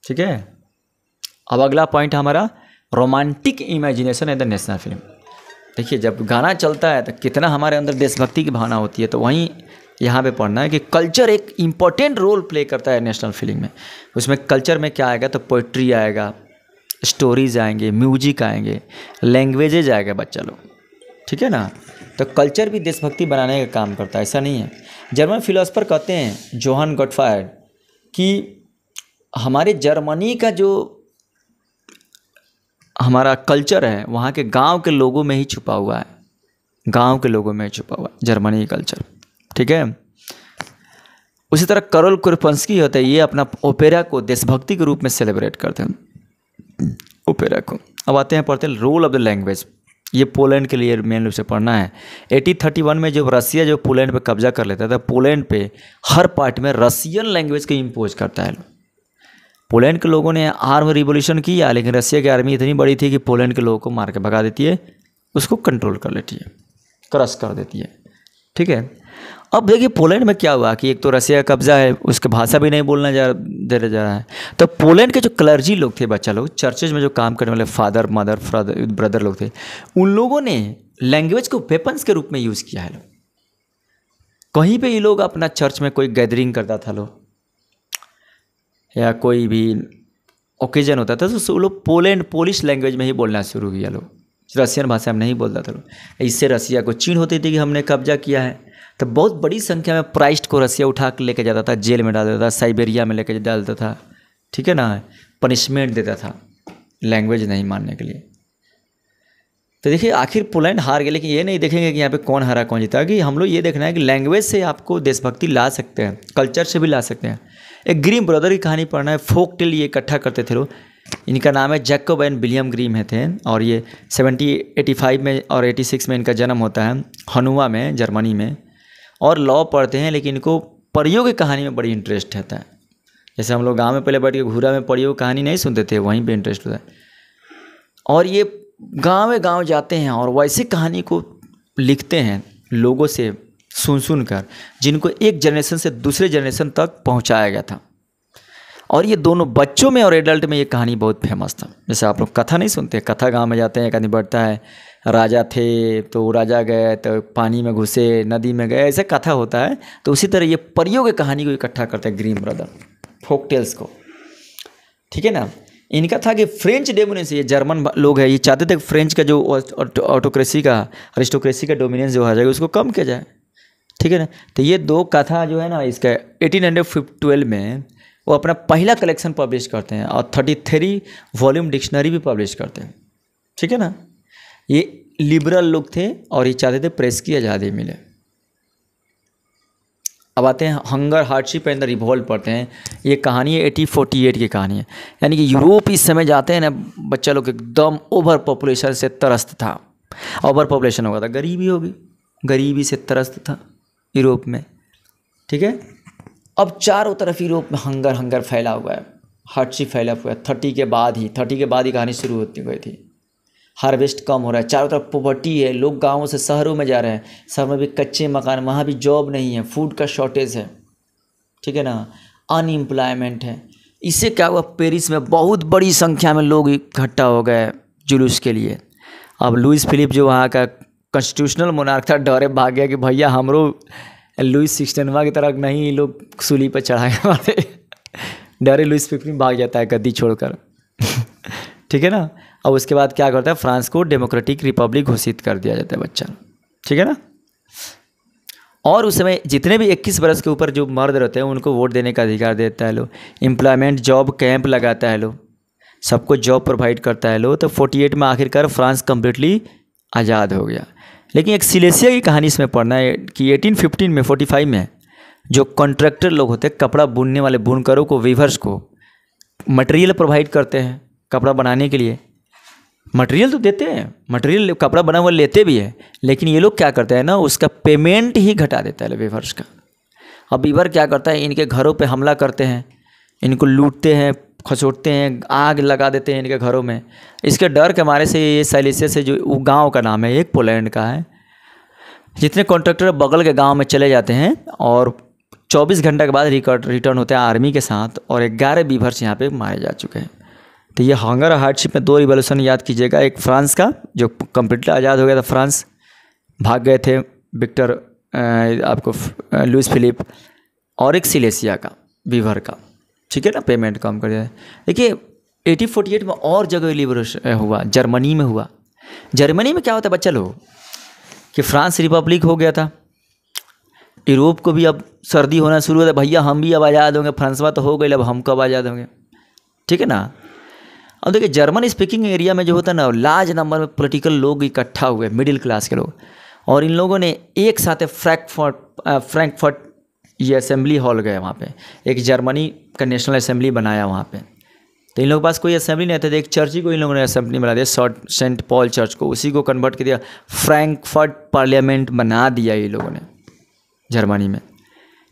ठीक है। अब अगला पॉइंट हमारा रोमांटिक इमेजिनेशन है द नेशनल फिल्म। देखिए, जब गाना चलता है तो कितना हमारे अंदर देशभक्ति की भावना होती है। तो वहीं यहाँ पे पढ़ना है कि कल्चर एक इम्पॉर्टेंट रोल प्ले करता है नेशनल फिल्म में। उसमें कल्चर में क्या आएगा, तो पोइट्री आएगा, स्टोरीज आएंगे, म्यूजिक आएंगे, लैंग्वेजेज आएगा बच्चा लोग। ठीक है ना। तो कल्चर भी देशभक्ति बनाने का काम करता है, ऐसा नहीं है। जर्मन फिलोसफर कहते हैं जोहान गॉटफ्राइड कि हमारे जर्मनी का जो हमारा कल्चर है वहाँ के गांव के लोगों में ही छुपा हुआ है, गांव के लोगों में छुपा हुआ है जर्मनी कल्चर। ठीक है। उसी तरह करोल कुरपंस्की होता है, ये अपना ओपेरा को देशभक्ति के रूप में सेलिब्रेट करते हैं, ओपेरा को। अब आते हैं पढ़ते हैं रोल ऑफ द लैंग्वेज। ये पोलैंड के लिए मेन रूप से पढ़ना है। 1831 में जब रसिया जो पोलैंड पे कब्जा कर लेता था, पोलैंड पे हर पार्ट में रसियन लैंग्वेज को इम्पोज करता है। पोलैंड के लोगों ने आर्म रिवॉल्यूशन किया, लेकिन रसिया की आर्मी इतनी बड़ी थी कि पोलैंड के लोगों को मार के भगा देती है, उसको कंट्रोल कर लेती है, क्रश कर देती है। ठीक है। अब देखिए पोलैंड में क्या हुआ कि एक तो रसिया का कब्जा है, उसके भाषा भी नहीं बोलना दे रहा है। तो पोलैंड के जो क्लर्जी लोग थे, बच्चा लोग, चर्चेज में जो काम करने वाले फादर मदर ब्रदर लोग थे, उन लोगों ने लैंग्वेज को वेपन्स के रूप में यूज़ किया है। कहीं पे ये लोग अपना चर्च में कोई गैदरिंग करता था लोग, या कोई भी ओकेजन होता था, तो लोग पोलिश लैंग्वेज में ही बोलना शुरू किया। लोग रसियन भाषा में नहीं बोलता था लोग। इससे रसिया को चिढ़ होती थी कि हमने कब्जा किया है। तो बहुत बड़ी संख्या में प्राइस्ट को रसिया उठा कर लेके जाता था, जेल में डाल देता था, साइबेरिया में लेके डालता था। ठीक है ना। पनिशमेंट देता था लैंग्वेज नहीं मानने के लिए। तो देखिए आखिर पोलैंड हार गया, लेकिन ये नहीं देखेंगे कि यहाँ पे कौन हारा कौन जीता, कि हम लोग ये देखना है कि लैंग्वेज से आपको देशभक्ति ला सकते हैं, कल्चर से भी ला सकते हैं। एक ग्रीम ब्रदर की कहानी पढ़ना है, फोक टेल ये इकट्ठा करते थे लोग। इनका नाम है जैकब एंड विलियम ग्रीम है थे, और ये 85 में और 86 में इनका जन्म होता है हनुआ में, जर्मनी में। और लॉ पढ़ते हैं, लेकिन इनको परियों की कहानी में बड़ी इंटरेस्ट रहता है। जैसे हम लोग गाँव में पहले बैठ के घूरा में परियों की कहानी नहीं सुनते थे, वहीं पर इंटरेस्ट होता है। और ये गाँव जाते हैं और वैसी कहानी को लिखते हैं लोगों से सुन कर, जिनको एक जनरेशन से दूसरे जनरेशन तक पहुंचाया गया था। और ये दोनों बच्चों में और एडल्ट में ये कहानी बहुत फेमस था। जैसे आप लोग कथा नहीं सुनते, कथा गांव में जाते हैं, एक आदमी बढ़ता है, राजा थे तो राजा गए तो पानी में घुसे, नदी में गए, ऐसा कथा होता है। तो उसी तरह ये परियों की कहानी को इकट्ठा करते हैं ग्रीम ब्रदर, फोक टेल्स को। ठीक है ना। इनका था कि फ्रेंच डोमिनेंस, ये जर्मन लोग हैं, ये चाहते थे कि फ्रेंच का जो ऑटोक्रेसी का, अरिस्टोक्रेसी का डोमिनेंस जो आ जाएगा उसको कम किया जाए। ठीक है ना। तो ये दो कथा जो है ना, इसका 1812 में वो अपना पहला कलेक्शन पब्लिश करते हैं और 33 वॉल्यूम डिक्शनरी भी पब्लिश करते हैं। ठीक है ना। ये लिबरल लोग थे और ये चाहते थे प्रेस की आज़ादी मिले। अब आते हैं hunger, hardship and the revolt पढ़ते हैं। ये कहानी है 1848 की कहानी है। यानी कि यूरोप इस समय जाते हैं ना, बच्चा लोग एकदम ओवर पॉपुलेशन से त्रस्त था। ओवर पॉपुलेशन होगा था, गरीबी होगी, गरीबी से त्रस्त था यूरोप में। ठीक है। अब चारों तरफ यूरोप में हंगर फैला हुआ है, हार्डशिप फैला हुआ है। 30 के बाद ही कहानी शुरू होती गई थी। हार्वेस्ट कम हो रहा है, चारों तरफ पॉवर्टी है, लोग गाँवों से शहरों में जा रहे हैं, शहर में भी कच्चे मकान, वहाँ भी जॉब नहीं है, फूड का शॉर्टेज है। ठीक है ना। अनएम्प्लॉयमेंट है। इससे क्या हुआ, पेरिस में बहुत बड़ी संख्या में लोग इकट्ठा हो गए जुलूस के लिए। अब लुइस फिलिप जो वहाँ का कॉन्स्टिट्यूशनल मोनार्क था, डरे भाग गया कि भैया हमरो लुइस 16वां की तरह नहीं लोग सूली पर चढ़ा के मारे। डरे लुइस फिलिप भाग जाता है गद्दी छोड़कर। ठीक है ना। अब उसके बाद क्या करता है, फ्रांस को डेमोक्रेटिक रिपब्लिक घोषित कर दिया जाता है बच्चा। ठीक है ना। और उस समय जितने भी 21 वर्ष के ऊपर जो मर्द रहते हैं उनको वोट देने का अधिकार देता है लो। एम्प्लॉयमेंट जॉब कैंप लगाता है लो, सबको जॉब प्रोवाइड करता है लो। तो 48 में आखिरकार फ्रांस कम्प्लीटली आज़ाद हो गया। लेकिन एक सिलेसिया की कहानी इसमें पढ़ना है कि 1815 में 45 में जो कॉन्ट्रैक्टर लोग होते हैं, कपड़ा बुनने वाले बुनकरों को, वीवर्स को मटेरियल प्रोवाइड करते हैं कपड़ा बनाने के लिए। मटेरियल तो देते हैं, मटेरियल कपड़ा बना हुआ लेते भी है, लेकिन ये लोग क्या करते हैं ना, उसका पेमेंट ही घटा देता है वीवर्स का। अब वीवर क्या करता है, इनके घरों पे हमला करते हैं, इनको लूटते हैं, खसोटते हैं, आग लगा देते हैं इनके घरों में। इसके डर के मारे से ये साइलेसिया से जो गांव का नाम है, एक पोलैंड का है, जितने कॉन्ट्रैक्टर बगल के गांव में चले जाते हैं और 24 घंटे के बाद रिटर्न होते हैं आर्मी के साथ, और 11 वीवर्स यहाँ पे मारे जा चुके हैं। तो ये हंगर हार्डशिप में 2 रिवॉल्यूशन याद कीजिएगा। एक फ्रांस का जो कम्प्लीटली आज़ाद हो गया था, फ्रांस भाग गए थे विक्टर आपको लुइस फिलिप, और एक सिलेसिया का वीवर का। ठीक है ना, पेमेंट कम कर दिया। देखिए 1848 में और जगह लिबरेशन हुआ, जर्मनी में हुआ। जर्मनी में क्या होता है बच्चा लोग, कि फ्रांस रिपब्लिक हो गया था, यूरोप को भी अब सर्दी होना शुरू होता है, भैया हम भी अब आज़ाद होंगे, फ्रांसवा तो हो गए, अब हम कब आज़ाद होंगे। ठीक है ना। अब देखिए जर्मन स्पीकिंग एरिया में जो होता है ना, लार्ज नंबर में पॉलिटिकल लोग इकट्ठा हुए, मिडिल क्लास के लोग, और इन लोगों ने एक साथ फ्रैंकफर्ट ये असेंबली हॉल गए, वहाँ पे एक जर्मनी का नेशनल असेंबली बनाया वहाँ पे। तो इन लोगों के पास कोई असेंबली नहीं था, तो एक चर्च ही को इन लोगों ने असेंबली बना दिया, सेंट पॉल चर्च को, उसी को कन्वर्ट कर दिया, फ्रैंकफर्ट पार्लियामेंट बना दिया ये लोगों ने जर्मनी में।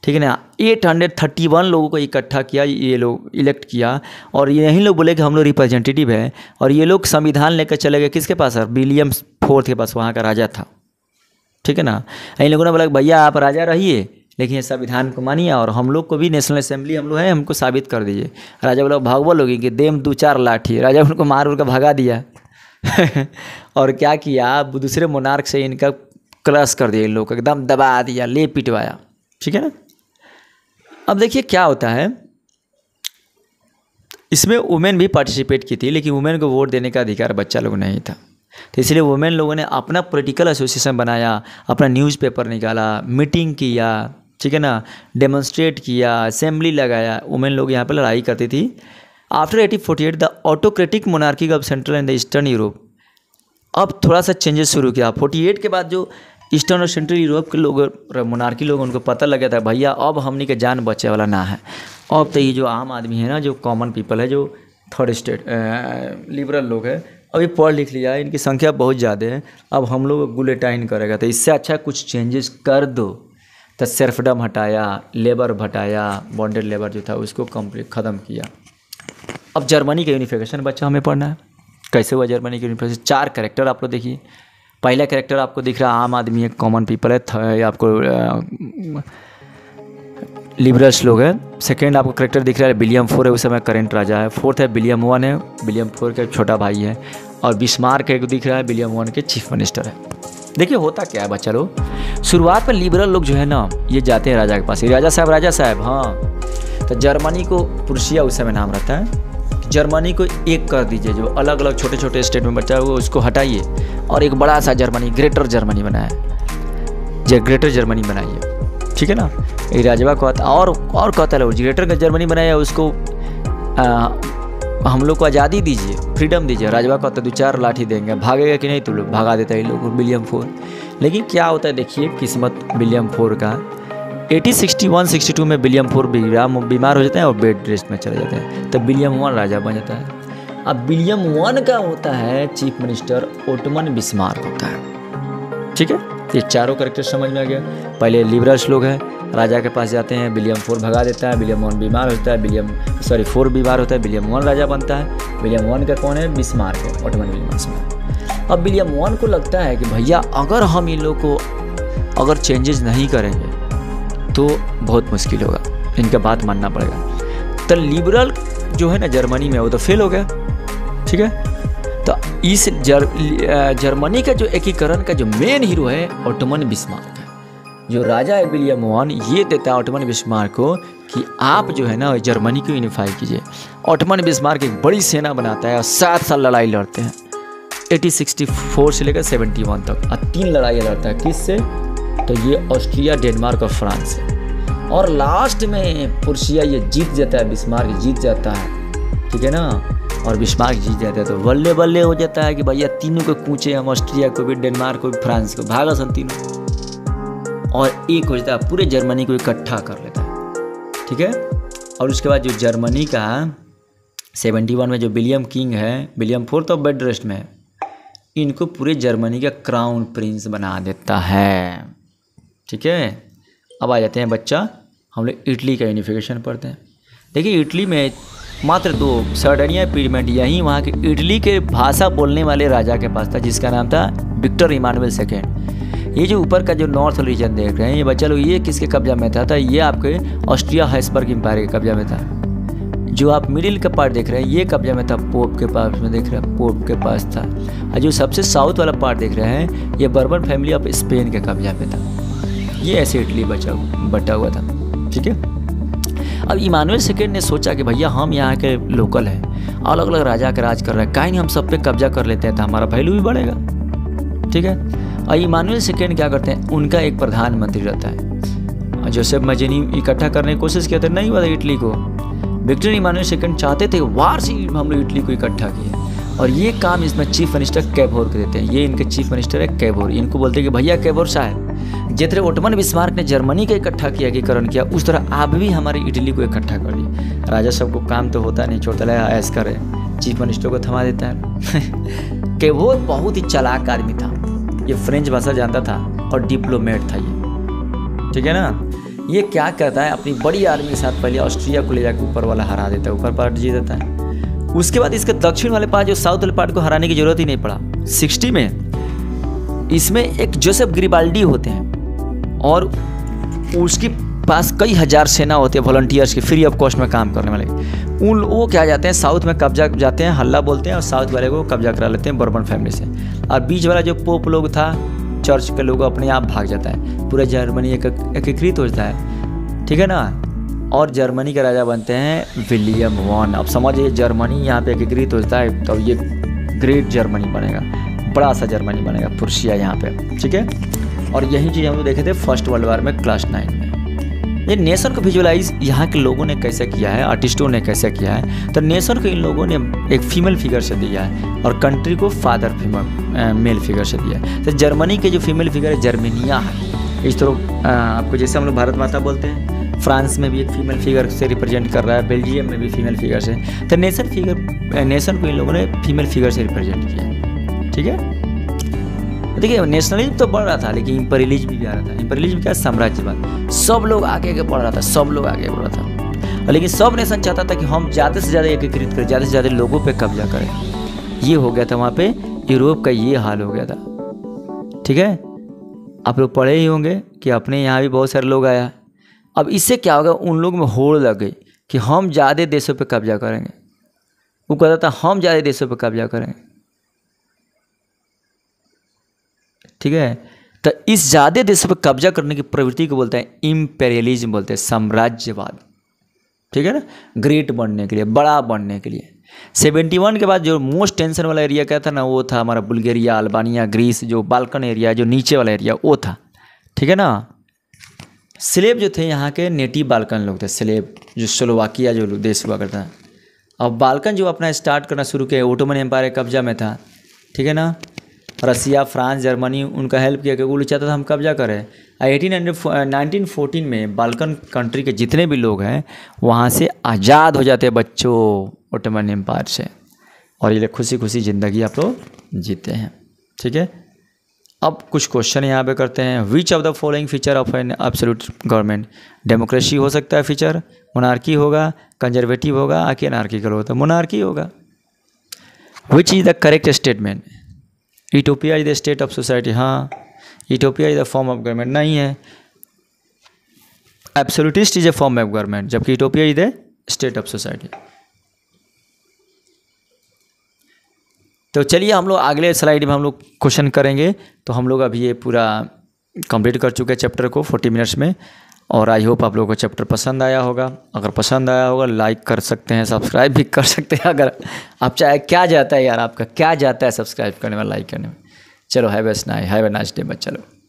ठीक है ना। 831 लोगों को इकट्ठा किया, ये लोग इलेक्ट किया, और यही लोग बोले कि हम लोग रिप्रेजेंटेटिव है, और ये लोग संविधान लेकर चले गए किसके पास, विलियम IV के पास, वहाँ का राजा था। ठीक है ना। इन लोगों ने बोला कि भैया आप राजा रहिए, लेकिन ये संविधान को मानिए, और हम लोग को भी नेशनल असेंबली हम लोग हैं, हमको साबित कर दीजिए। राजा बोला भागवा लोगी कि देम 2-4 लाठी। राजा उनको मार उड़ कर भगा दिया। और क्या किया, दूसरे मोनार्क से इनका क्रश कर दिया, इन लोग एकदम दबा दिया, ले पिटवाया। ठीक है ना। अब देखिए क्या होता है, इसमें वुमेन भी पार्टिसिपेट की थी, लेकिन वुमेन को वोट देने का अधिकार बच्चा लोग नहीं था। तो इसलिए वुमेन लोगों ने अपना पॉलिटिकल एसोसिएशन बनाया, अपना न्यूज़पेपर निकाला, मीटिंग किया, ठीक है ना, डेमोन्स्ट्रेट किया, असेंबली लगाया। वुमेन लोग यहाँ पर लड़ाई करती थी। After 1848 the autocratic monarchy of central and the eastern Europe, अब थोड़ा सा चेंजेस शुरू किया। 48 के बाद जो ईस्टर्न और सेंट्रल यूरोप के लोग, मोनार्की लोग, उनको पता लगा था भैया अब हमनी के जान बचे वाला ना है। अब तो ये जो आम आदमी है ना, जो कॉमन पीपल है, जो थर्ड स्टेट लिबरल लोग है, अभी पढ़ लिख लिया, इनकी संख्या बहुत ज़्यादा है, अब हम लोग गुलेटाइन करेगा, तो इससे अच्छा कुछ चेंजेस कर दो। तो सर्फडम हटाया, लेबर हटाया, बॉन्डेड लेबर जो था उसको कंप्लीट ख़त्म किया। अब जर्मनी का यूनिफिकेशन बच्चा हमें पढ़ना है, कैसे हुआ जर्मनी का यूनिफिकेशन। 4 कैरेक्टर आप लोग देखिए। पहला कैरेक्टर आपको दिख रहा है आम आदमी है, कॉमन पीपल है, आपको लिबरल्स लोग है। सेकेंड आपको कैरेक्टर दिख रहा है विलियम IV है, उस समय करेंट राजा है। 4th है विलियम I है, विलियम IV का छोटा भाई है। और बिस्मार्क एक दिख रहा है, विलियम I के चीफ मिनिस्टर है। देखिए होता क्या है बच्चा लोग, शुरुआत में लिबरल लोग जो है ना, ये जाते हैं राजा के पास, राजा साहब हाँ। तो जर्मनी को प्रुशिया उस समय नाम रहता है, जर्मनी को एक कर दीजिए, जो अलग अलग छोटे छोटे स्टेट में बचा है वो उसको हटाइए, और एक बड़ा सा जर्मनी, ग्रेटर जर्मनी बनाए, ग्रेटर जर्मनी बनाइए। ठीक है ना। ये राजवा को और कहता है ग्रेटर का जर्मनी बनाया, उसको हम लोग को आज़ादी दीजिए, फ्रीडम दीजिए। राजवा को 2-4 लाठी देंगे, भागेगा कि नहीं, तो लोग भगा देता है ये लोग, विलियम IV। लेकिन क्या होता है देखिए किस्मत विलियम IV का, 1861-62 में विलियम IV बीमार हो जाते हैं और बेड रेस्ट में चले जाते हैं, तब विलियम I राजा बन जाता है। अब विलियम I का होता है चीफ मिनिस्टर ओटमन बिस्मार्क होता है। ठीक है, ये चारों कैरेक्टर समझ में आ गया। पहले लिबरल्स लोग हैं, राजा के पास जाते हैं, विलियम IV भगा देता है, विलियम I बीमार होता है, IV बीमार होता है, विलियम I राजा बनता है। विलियम I का कौन है, बिस्मार्क है, ओटमन बिस्मार्क। अब विलियम I को लगता है कि भैया अगर हम इन लोग को अगर चेंजेस नहीं करेंगे तो बहुत मुश्किल होगा, इनका बात मानना पड़ेगा। तो लिबरल जो है ना जर्मनी में वो तो फेल हो गया, ठीक है। तो इस जर्मनी का जो एकीकरण का जो मेन हीरो है ऑटोमन बिस्मार्क है। जो राजा है विलियम वन, ये देता है ऑटोमन बिस्मार्क को कि आप जो है ना जर्मनी को यूनिफाई कीजिए। ऑटोमन बिस्मार्क एक बड़ी सेना बनाता है और 7 साल लड़ाई लड़ते हैं, 1864 से लेकर 71 तक, और 3 लड़ाई लड़ता है। किससे? तो ये ऑस्ट्रिया, डेनमार्क और फ्रांस से। और लास्ट में प्रुशिया ये जीत जाता है, बिस्मार्क जीत जाता है, ठीक है ना। और बिस्मार्क जीत जाता है तो बल्ले बल्ले हो जाता है कि भैया तीनों को कूचे हम, ऑस्ट्रिया को भी, डेनमार्क को भी, फ्रांस को, भागा सन तीनों। और एक हो जाता है, पूरे जर्मनी को इकट्ठा कर लेता है, ठीक है। और उसके बाद जो जर्मनी का 71 में जो विलियम किंग है, William fourth of bed rest में, इनको पूरे जर्मनी का क्राउन प्रिंस बना देता है, ठीक है। अब आ जाते हैं बच्चा, हम लोग इटली का यूनिफिकेशन पढ़ते हैं। देखिए इटली में मात्र 2 सर्डेनिया पीडमेंट, यहीं वहाँ के इटली के भाषा बोलने वाले राजा के पास था, जिसका नाम था विक्टर इमानुएल सेकेंड। ये जो ऊपर का जो नॉर्थ रीजन देख रहे हैं ये बच्चा लोग, ये किसके कब्जा में था? ये आपके ऑस्ट्रिया हैब्सबर्ग एम्पायर के कब्जा में था। जो आप मिडिल का पार्ट देख रहे हैं ये कब्जा में था पोप के पास में, देख रहे हैं पोप के पास था। और जो सबसे साउथ वाला पार्ट देख रहे हैं ये बर्बन फैमिली ऑफ स्पेन के कब्जा में था। ये ऐसे इटली बटा हुआ था, ठीक है। अब इमानुएल सेकेंड ने सोचा कि भैया हम यहाँ के लोकल हैं, अलग अलग राजा का राज कर रहे हैं, काहे नहीं हम सब पे कब्जा कर लेते हैं तो हमारा वैल्यू भी बढ़ेगा, ठीक है। और इमानुएल सेकेंड क्या करते हैं, उनका एक प्रधानमंत्री रहता है। जोसेफ मजेनी इकट्ठा करने की कोशिश किया था, नहीं हुआ था इटली को। विक्टर इमानुएल सेकेंड चाहते थे वार से हम लोग इटली को इकट्ठा किए, और ये काम इसमें चीफ मिनिस्टर कैबोर को देते हैं। ये इनके चीफ मिनिस्टर है कैबोर। इनको बोलते हैं कि भैया कैबोर साहब, जिस तरह ऑटोमन बिस्मार्क ने जर्मनी का इकट्ठा किया, एकीकरण किया, उस तरह आप भी हमारी इटली को इकट्ठा कर ली। राजा सबको काम तो होता नहीं, छोड़ता है ऐस करे, चीफ मिनिस्टर को थमा देता है। कैबोर बहुत ही चालाक आदमी था, ये फ्रेंच भाषा जानता था और डिप्लोमेट था ये, ठीक है ना। ये क्या करता है, अपनी बड़ी आर्मी के साथ पहले ऑस्ट्रिया को ले जाकर ऊपर वाला हरा देता है, ऊपर पार्ट जीत देता है। उसके बाद इसके दक्षिण वाले पार्ट, जो साउथ वाले पार्ट को हराने की जरूरत ही नहीं पड़ा। 60 में इसमें एक जोसेफ ग्रिबाल्डी होते हैं और उसके पास कई हजार सेना होती है वॉलंटियर्स की, फ्री ऑफ कॉस्ट में काम करने वाले। वो क्या जाते हैं साउथ में कब्जा जाते हैं, हल्ला बोलते हैं और साउथ वाले को कब्जा करा लेते हैं बर्बन फैमिली से। और बीच वाला जो पोप लोग था, चर्च के लोग, अपने आप भाग जाता है। पूरा जर्मनी एकीकृत हो जाता है, ठीक है ना। और जर्मनी के राजा बनते हैं विलियम वन। अब समझिए जर्मनी यहाँ पे एकीकृत हो जाता है तो ये ग्रेट जर्मनी बनेगा, बड़ा सा जर्मनी बनेगा, प्रुशिया यहाँ पे, ठीक है। और यही चीज़ हम लोग देखे थे फर्स्ट वर्ल्ड वार में क्लास 9 में। ये नेशन को विजुअलाइज यहाँ के लोगों ने कैसे किया है, आर्टिस्टों ने कैसे किया है, तो नेशन को इन लोगों ने एक फीमेल फिगर से दिया है और कंट्री को फादर मेल फिगर से दिया है। तो जर्मनी के जो फीमेल फिगर है जर्मेनिया है। इस तरह आपको जैसे हम लोग भारत माता बोलते हैं, फ्रांस में भी एक फीमेल फिगर से रिप्रेजेंट कर रहा है, बेल्जियम में भी फीमेल फिगर से। तो नेशन को इन लोगों ने फीमेल फिगर से रिप्रेजेंट किया, ठीक है। देखिए नेशनलिज्म तो बढ़ रहा था लेकिन इंपीरियलिज्म भी आ रहा था। इंपीरियलिज्म क्या, साम्राज्यवाद। सब लोग आगे बढ़ रहा था, सब लोग आगे बढ़ रहा था, लेकिन सब नेशन चाहता था कि हम ज़्यादा से ज़्यादा एकीकृत करें, ज़्यादा से ज़्यादा लोगों पे कब्जा करें। ये हो गया था वहाँ पे, यूरोप का ये हाल हो गया था, ठीक है। आप लोग पढ़े ही होंगे कि अपने यहाँ भी बहुत सारे लोग आया। अब इससे क्या होगा, उन लोग में होड़ लग गई कि हम ज़्यादा देशों पे कब्जा करेंगे। वो कहता था हम ज़्यादा देशों पे कब्जा करेंगे, ठीक है। तो इस ज़्यादा देशों पे कब्जा करने की प्रवृत्ति को बोलते हैं इम्पेरियलिज्म, बोलते हैं साम्राज्यवाद, ठीक है ना। ग्रेट बनने के लिए, बड़ा बनने के लिए। 71 के बाद जो मोस्ट टेंशन वाला एरिया क्या था ना, वो था हमारा बुल्गारिया, अल्बानिया, ग्रीस, जो बाल्कन एरिया, जो नीचे वाला एरिया वो था, ठीक है ना। स्लेब जो थे यहाँ के नेटिव बाल्कन लोग थे, स्लेब जो स्लोवाकिया जो देश हुआ करता है। अब बाल्कन जो अपना स्टार्ट करना शुरू किया, ओटोमन एम्पायर के कब्जा में था, ठीक है ना। रसिया, फ्रांस, जर्मनी उनका हेल्प किया कि वो चाहता था हम कब्जा करें। 1914 में बाल्कन कंट्री के जितने भी लोग हैं वहाँ से आज़ाद हो जाते हैं बच्चों ओटोमन एम्पायर से, और ये खुशी खुशी ज़िंदगी आप लोग जीते हैं, ठीक है। अब कुछ क्वेश्चन यहाँ पे करते हैं। Which of the following feature of an absolute government? Democracy हो सकता है फीचर, मोनार्की होगा, कंजर्वेटिव होगा, आके एनार्किकल होगा, तो मोनार्की होगा। Which is the correct statement? Utopia is the state of society, हाँ। Utopia is the form of government, नहीं है। Absolutist is a form of government, जबकि utopia is the state of society. तो चलिए हम लोग अगले स्लाइड में हम लोग क्वेश्चन करेंगे। तो हम लोग अभी ये पूरा कंप्लीट कर चुके हैं चैप्टर को 40 मिनट्स में, और आई होप आप लोगों को चैप्टर पसंद आया होगा। अगर पसंद आया होगा लाइक कर सकते हैं, सब्सक्राइब भी कर सकते हैं। अगर आप चाहे, क्या जाता है यार, आपका क्या जाता है सब्सक्राइब करने में, लाइक करने में। चलो हैव ए नाइस डे बच्चा लोग।